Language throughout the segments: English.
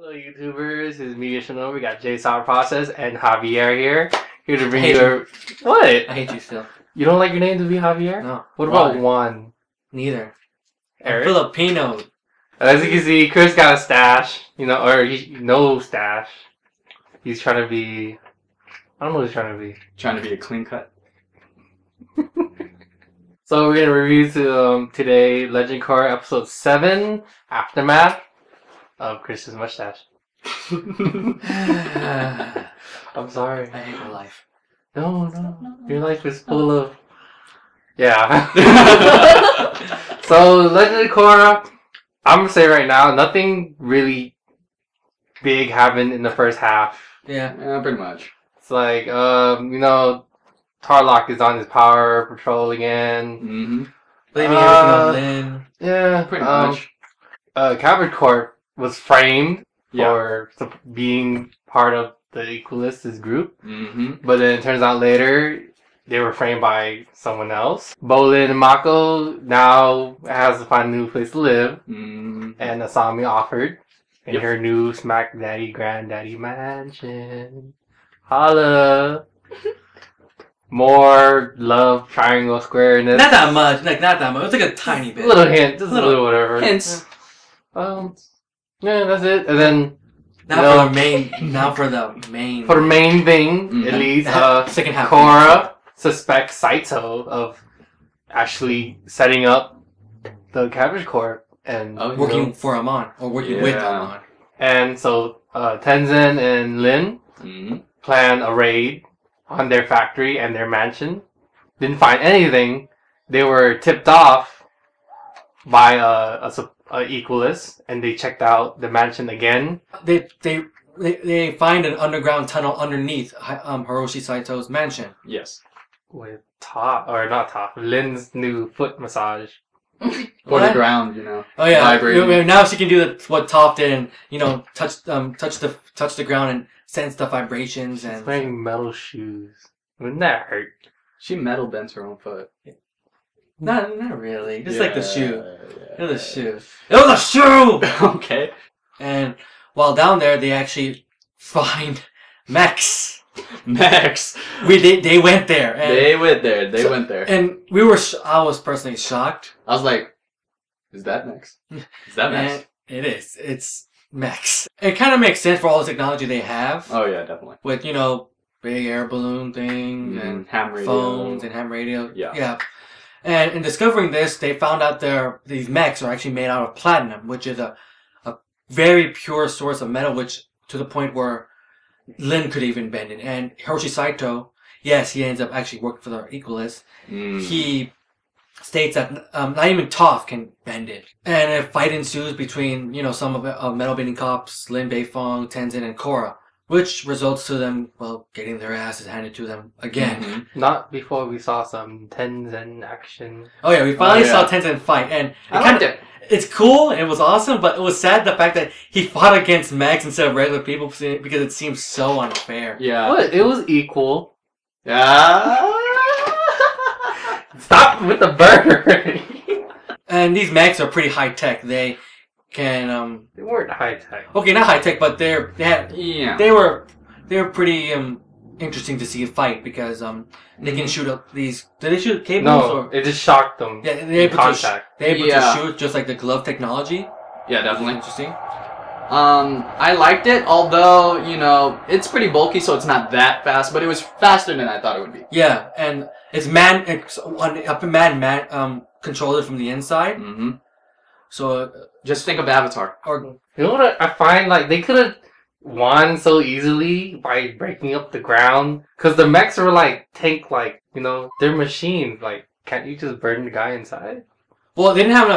Hello YouTubers, this is MediaShinobi. We got TheJSAWprocess and Javier here to bring you. What? I hate you still. You don't like your name to be Javier? No. What about Juan? Neither. Eric? I'm Filipino. As you can see, Chris got a stash. Or no stash. He's trying to be. I don't know what he's trying to be. Trying to be a clean cut. So we're gonna review today Legend Korra episode 7, Aftermath of Chris's mustache. I'm sorry. I hate my life. No. Your life is full of. Yeah. So Legend of Korra, I'm gonna say right now, nothing really big happened in the first half. Yeah, pretty much. It's like, Tarlock is on his power patrol again. Mm-hmm. blaming everything on Lin. Yeah, Pretty much. Cabbage Corp was framed Yeah. for being part of the Equalists group, Mm-hmm. but then it turns out later they were framed by someone else. Bolin and Mako now has to find a new place to live, Mm-hmm. and Asami offered in Yep. her new Smack Daddy Granddaddy mansion. Holla! More love triangle squareness. Not that much. Not that much. It's like a tiny bit. A little hint, just a little whatever. Hints. Yeah, that's it. And then Now for the main. for the main thing, Mhm. at least, second half. Korra suspects Saito of actually setting up the Cabbage Corp, and Working for Amon or working with Yeah. Amon. and so Tenzin and Lin Mm-hmm. plan a raid on their factory and their mansion. Didn't find anything. They were tipped off by a Equalist, and they checked out the mansion again. They find an underground tunnel underneath Hiroshi Saito's mansion. Yes. With Lin's new foot massage. For the What? ground, you know. Oh yeah, Vibrating. now she can do what Toph did, and touch the ground and sense the vibrations She's and. wearing metal shoes. Wouldn't that hurt? She metal bends her own foot. Not really. Just like the shoe. It was a shoe. It was a shoe! Okay. And while down there, they actually find Max. Max. They went there. And, They went there. They went there. And we were. I was personally shocked. I was like, is that Max? Is that Max? And it is. It's Max. It kind of makes sense for all the technology they have. Oh, yeah, definitely. With, big air balloon things and ham radio. phones and ham radio. Yeah. And in discovering this, they found out these mechs are actually made out of platinum, which is a very pure source of metal, which to the point where Lin could even bend it. And Hiroshi Saito, yes, he ends up actually working for the Equalists. He states that not even Toph can bend it. And a fight ensues between, some of metal bending cops, Lin Beifong, Tenzin, and Korra, which results to them, getting their asses handed to them again. Mm-hmm. Not before we saw some Tenzin action. Oh yeah, we finally saw Tenzin fight, and it's cool, and it was awesome, but it was sad the fact that he fought against Max instead of regular people because it seems so unfair. Yeah. What? It was equal. Yeah. Stop with the burger. And these mechs are pretty high tech. They can They weren't high tech. okay, not high tech, but they were pretty interesting to see a fight because they can shoot up these. Did they shoot cables? No, or? it just shocked them. Yeah, they're able contact. to shoot just like the glove technology. Yeah, definitely. Interesting. I liked it, although, it's pretty bulky, so it's not that fast, but it was faster than I thought it would be. Yeah, and it's controlled from the inside. Mm-hmm. So Just think of Avatar. or You know what I find? Like, they could have won so easily by breaking up the ground. Because the mechs were they're machines. Like, can't you just burn the guy inside? well, they didn't have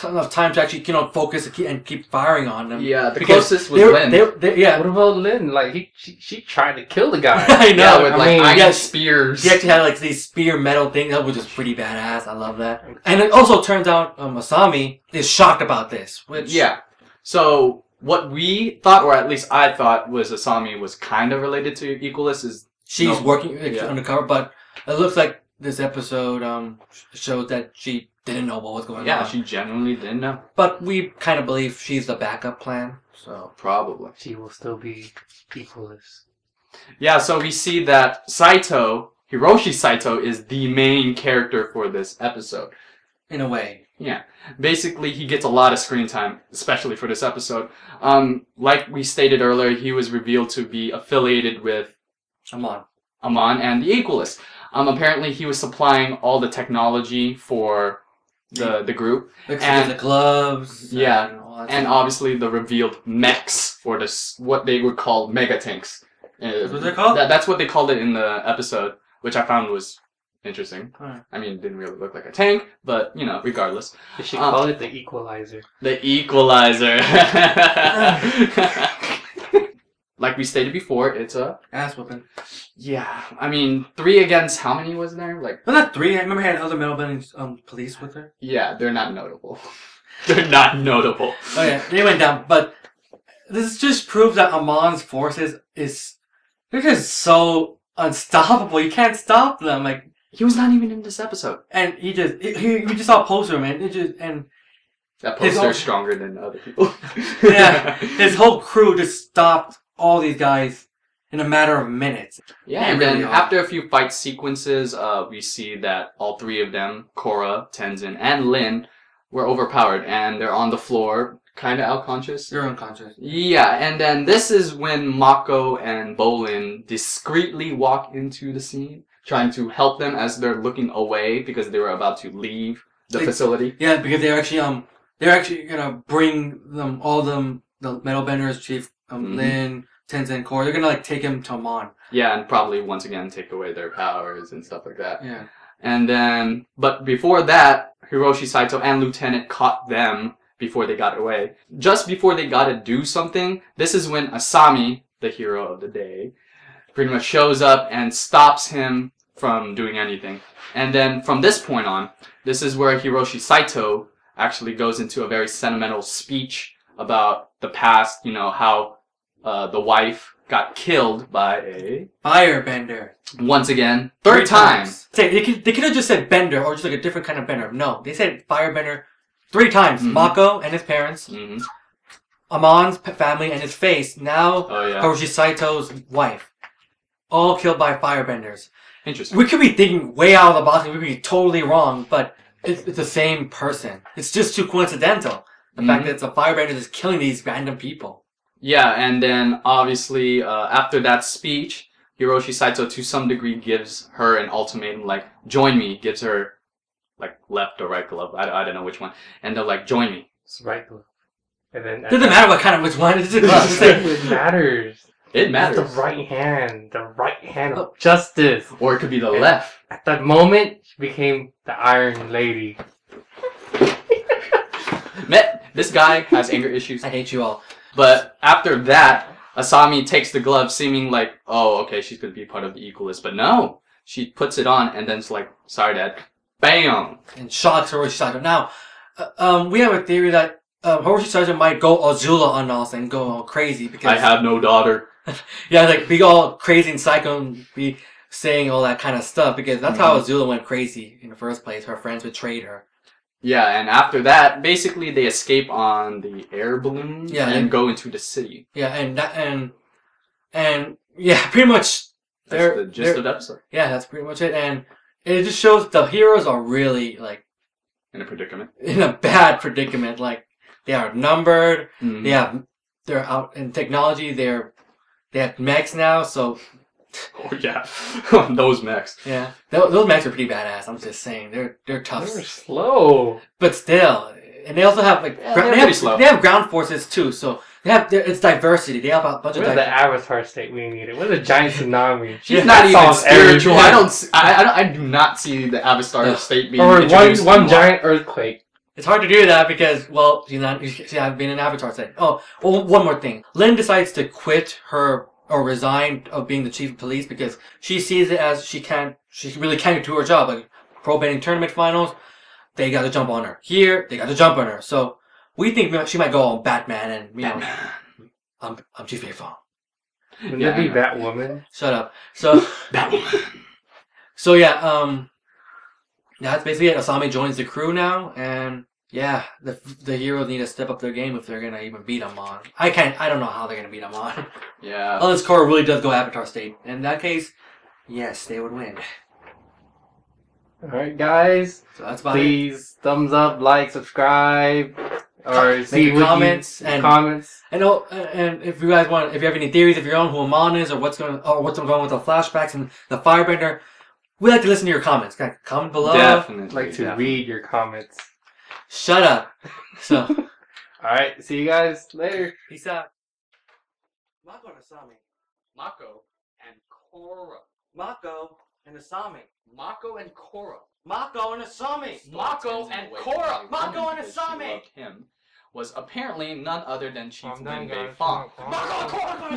enough time to actually focus and keep firing on them. Yeah, the Because closest was Lin. Yeah. What about Lin? Like, she tried to kill the guy. I know. Yeah, with iron spears. He actually had these spear metal things, which is pretty badass. I love that. And it also turns out Asami is shocked about this. Which So what we thought, or at least I thought, was Asami was kind of related to Equalist is she's working undercover, but it looks like this episode showed that she didn't know what was going on. Yeah, she genuinely didn't know. But we kind of believe she's the backup plan. So Probably. She will still be equalist. Yeah, so we see that Hiroshi Saito is the main character for this episode. in a way, Yeah. Basically, he gets a lot of screen time, especially for this episode. Like we stated earlier, he was revealed to be affiliated with Amon. and the Equalists. Apparently, he was supplying all the technology for the group. Like And- the gloves. Yeah, And, all that And stuff. obviously the revealed mechs for this, what they would call mega tanks. That's what they're called? That's what they called it in the episode, which I found was interesting. Alright. I mean, it didn't really look like a tank, but, you know, regardless. They should call it the Equalizer. The Equalizer. Like we stated before, it's a... Ass whooping. Yeah, I mean, 3 against how many was there? Like, Was that 3? I remember I had other metal bending police with her. yeah, they're not notable. They're not notable. Oh yeah, they went down. But this just proves that Amon's forces they're just so unstoppable. You can't stop them. Like, He was not even in this episode. and you just saw a poster, man. That His poster own- is stronger than other people. Yeah, his whole crew just stopped all these guys in a matter of minutes. Yeah, They and really then are. after a few fight sequences, we see that all 3 of them, Korra, Tenzin, and Lin, were overpowered, and they're on the floor, kind of unconscious. They're unconscious. Yeah, and then this is when Mako and Bolin discreetly walk into the scene, trying to help them as they're looking away because they were about to leave the facility. Yeah, because they're actually gonna bring the metal benders, Chief Mhm. Lin, Tenzin, Korra. They're gonna like take him to Amon. Yeah, and probably once again take away their powers and stuff like that. Yeah. And then, but before that, Hiroshi Saito and Lieutenant caught them before they got away. Just before they got to do something, this is when Asami, the hero of the day, pretty much shows up and stops him from doing anything. And then from this point on, this is where Hiroshi Saito actually goes into a very sentimental speech about the past, you know, how the wife got killed by a, Firebender. once again, third time. Say they could have just said bender or just like a different kind of bender. No, they said firebender 3 times. Mhm. Mako and his parents, Hmm. Amon's family and his face. Now Oh yeah, Hiroshi Saito's wife, all killed by firebenders. interesting. We could be thinking way out of the box. We could be totally wrong, but it's the same person. It's just too coincidental. The fact Mhm. that it's a firebender that's killing these random people. Yeah, and then obviously after that speech, Hiroshi Saito to some degree gives her an ultimatum, like, join me, gives her, like, left or right glove, I don't know which one, and they're like, join me. It's right glove. And then Doesn't matter what kind of which one. It's just a glove. It's like- it matters. It It's matters. the right hand of justice. Or it could be the And- left. At that moment, she became the Iron Lady. This guy has anger issues. I hate you all. But after that, Asami takes the glove, seeming like, oh, okay, she's going to be part of the Equalist. But no, she puts it on and then it's like, sorry, Dad. Bam! And shocks Hiroshi Saito. Now, we have a theory that Hiroshi Saito might go Azula on us and go all crazy because I have no daughter. yeah, like be all crazy and psycho and be saying all that kind of stuff because that's how Azula went crazy in the first place. Her friends betrayed her. Yeah, and after that, basically they escape on the air balloon Yeah, and and- go into the city. Yeah, and yeah, pretty much. That's the gist of the episode. Yeah, that's pretty much it, and it just shows the heroes are really like In a predicament. in a bad predicament. Like they are numbered. Mhm. They're out in technology. They have mechs now, so Oh yeah, those mechs. yeah, those mechs are pretty badass. I'm just saying, they're tough, They're slow. but still, and they also have like Yeah, they're pretty slow. they have ground forces too. So it's diversity. They have a bunch of Where's the diversity. Avatar state we needed? Where's the giant tsunami? She's Yeah, not that even solves spiritual. everything. I do not see the Avatar No. state being Or introduced. one in giant earthquake. It's hard to do that because, well, she hasn't been an Avatar thing. Oh, well, one more thing. Lynn decides to quit or resign of being the chief of police because she sees it as she really can't do her job. Like, pro bending tournament finals, they gotta jump on her. Here, they gotta jump on her. So, we think she might go on Batman and, you know, I'm Chief Faithful. Wouldn't Yeah, it be I know. Batwoman? Shut up. So, Batwoman. so yeah, that's basically it. Asami joins the crew now, and Yeah, the heroes need to step up their game if they're gonna even beat Amon. I don't know how they're gonna beat Amon. Yeah. Unless Korra really does go Avatar state. In that case, yes, they would win. Alright, guys. So that's about it. Please thumbs up, like, subscribe, or Make see your what comments you, and comments. and if you guys want, if you have any theories of your own who Amon is or what's going with the flashbacks and the Firebender, we like to listen to your comments. Guys, comment below. Definitely. I'd like to read your comments. Shut up. So, Alright, see you guys later. peace out. Mako and Asami. Mako and Korra. Mako and Asami. Mako and Korra. Mako and Asami. Mako and Korra. Mako and Because she Asami. loved him was apparently none other than Chief I'm done, Linbei guys. Fong.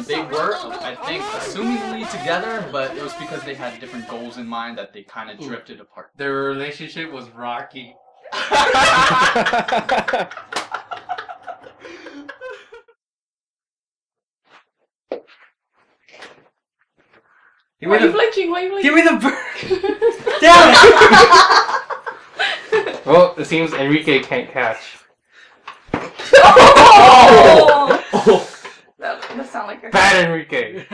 They were, I think, assumingly together, but it was because they had different goals in mind that they kind of drifted apart. Their relationship was rocky. Why are you flinching? Why are you flinching? Give me the bird. Damn it. Well, it seems Enrique can't catch. Oh! That sounds like a Bad Enrique.